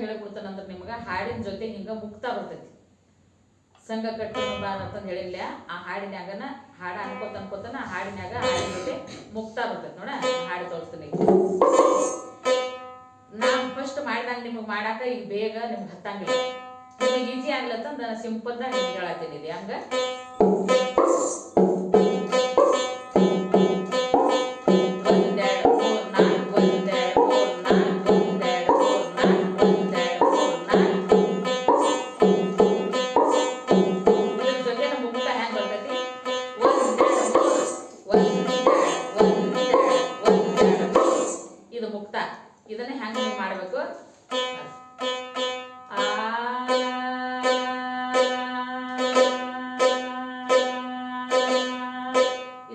ಹೇಳ್ಕೊಡ್ತಾನಂದ್ರೆ ನಿಮ್ಗೆ ಹಾಡಿನ ಜೊತೆ ಹಿಂಗೆ ಮುಕ್ತ ಬರ್ತೈತಿ. ಸಂಘ ಕಟ್ಟು ಬಾರ ಅಂತಂದು ಹೇಳಿಲ್ಲ. ಆ ಹಾಡಿನಾಗನ ಹಾಡ ಅನ್ಕೋತಾನ ಹಾಡಿನಾಗ ಹಾಡಿನ ಜೊತೆ ಮುಕ್ತ ಬರ್ತೈತಿ. ನೋಡ ಹಾಡಿ ತೋರಿಸ್ತೀನಿ. ನಾನು ಫಸ್ಟ್ ಮಾಡಿದಾಗ ನಿಮಗೆ ಮಾಡಾಕ ಈಗ ಬೇಗ ನಿಮ್ಗೆ ಹತ್ತಂಗಿಲ್ಲ. ನಿಮಗೆ ಈಜಿ ಆಗ್ಲತ್ತಂದ ಸಿಂಪಲ್ದಾಗ ನಿಮ್ಗೆ ಹೇಳತ್ತೀನಿ. ಇದು ಹಂಗ ಇದನ್ನೇ ಹ್ಯಾಂಗ ನೀವು ಮಾಡಬೇಕು.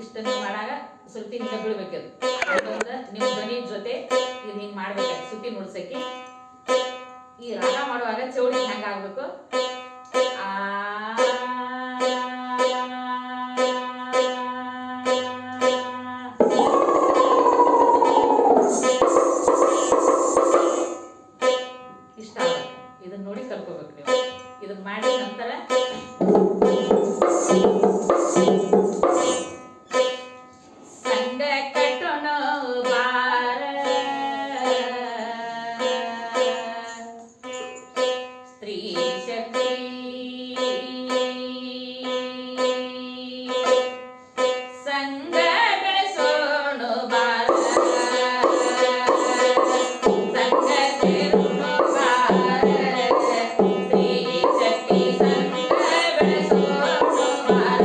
ಇಷ್ಟನ್ನು ಮಾಡಾಗ ಸ್ವಲ್ಪ ಹಿಂಗೆ ಬೀಳ್ಬೇಕದು. ನಿಮ್ಮ ಧ್ವನಿ ಜೊತೆ ಇದು ಹಿಂಗೆ ಮಾಡ್ಬೇಕು. ಸುತ್ತಿ ನುಡ್ಸಕ್ಕೆ ಈ ರಾಗ ಮಾಡುವಾಗ ಚೌಡಿ ಹೆಂಗ ಆಗ್ಬೇಕು. ಇಷ್ಟ ಆಗುತ್ತೆ. ಇದನ್ನ ನೋಡಿ ಕಲ್ಕೋಬೇಕು ನೀವು. ಇದನ್ನ ಮಾಡಿದ ನಂತರ ಸಂಘ ಕಟ್ಟೋಣ ಬಾರ ಸ್ತ್ರೀ ಶಕ್ತಿ ಸಂಘ ಬೆಳೆಸೋಣ ಬಾರ ಸಂಘ ಸೇರೋಣ ಬಾರ ಸ್ತ್ರೀ ಶಕ್ತಿ ಸಂಘ ಬೆಳೆಸೋಣ ಬಾರ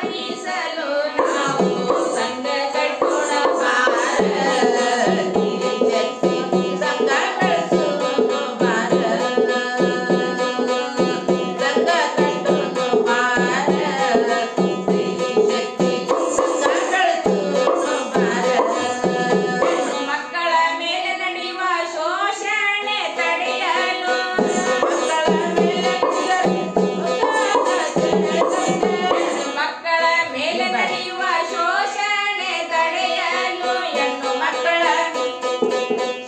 ಸಾಗಿಸಲು ನಾವು ಸಂಘ ಕಟ್ಟೋಣ ಬಾರ ಸಂಘ ಬೆಳೆಸೋಣ ಬಾರ ಸಂಘ ಕಟ್ಟೋಣ ಬಾರ ಮಕ್ಕಳ ಮೇಲೆ ನಡೆಯುವ ಶೋಷಣೆ ತಡೆಯಲು ಮಕ್ಕಳ ಮೇಲೆ ನಡೆಯುವ ಶೋಷಣೆ ತಡೆಯಲು ಹೆಣ್ಣು ಮಕ್ಕಳ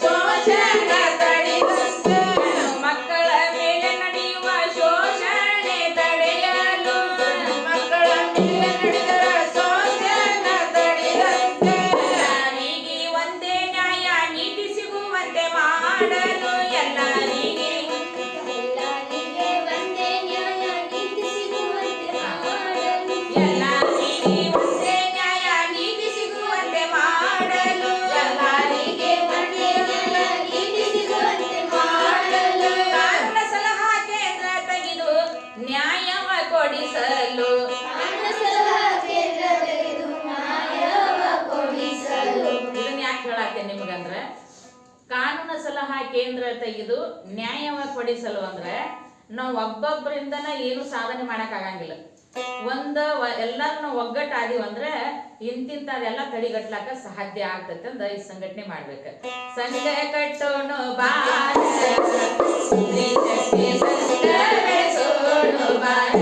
ಶೋಷಣೆ ತಡೆಯುವಂತೆ ಮಕ್ಕಳ ಮೇಲೆ ನಡೆಯುವ ಶೋಷಣೆ ತಡೆಯಲು ಮಕ್ಕಳ ಮೇಲೆ ನಡೆದ ಶೋಷಣೆ ತಡೆಯುವಂತೆ ಎಲ್ಲರಿಗೆ ಒಂದೇ ನ್ಯಾಯ ನೀತಿ ಸಿಗುವಂತೆ ಮಾಡಲು ಎಲ್ಲರಿಗೆ ಎಲ್ಲರಿಗೆ ಒಂದೇ ನ್ಯಾಯ ನೀತಿ ಸಿಗುವಂತೆ ಮಾಡಲು ಎಲ್ಲರಿಗೆ ಒಂದೇ ನ್ಯಾಯ ನೀತಿ ಸಿಗುವಂತೆ ಮಾಡಲು ಕಾನೂನು ಸಲಹಾ ಕೇಂದ್ರ ತೆಗೆದು ನ್ಯಾಯವ ಕೊಡಿಸಲು ಇದನ್ನ ಯಾಕೆ ಹೇಳಾಕ್ತೇನೆ ನಿಮಗಂದ್ರೆ ಕಾನೂನು ಸಲಹಾ ಕೇಂದ್ರ ತೆಗೆದು ನ್ಯಾಯವ ಕೊಡಿಸಲು ಅಂದ್ರೆ ನಾವು ಒಬ್ಬೊಬ್ಬರಿಂದನ ಏನು ಸಾಧನೆ ಮಾಡಕ್ ಆಗಂಗಿಲ್ಲ. ಎಲ್ಲಾರು ಒಗ್ಗಟ್ಟಾದೀವಿ ಅಂದ್ರೆ ಇಂತಿಂತದೆಲ್ಲ ತಡಿಗಟ್ಲಾಕ ಸಾಧ್ಯ ಆಗ್ತೈತೆ ಅಂದ ಈ ಸಂಘಟನೆ ಮಾಡ್ಬೇಕು. ಸಂಘ ಕಟ್ಟೋಣ ಬಾರ ಸ್ತ್ರೀ ಶಕ್ತಿ ಸಂಘ ಬೆಳೆಸೋಣ ಬಾರ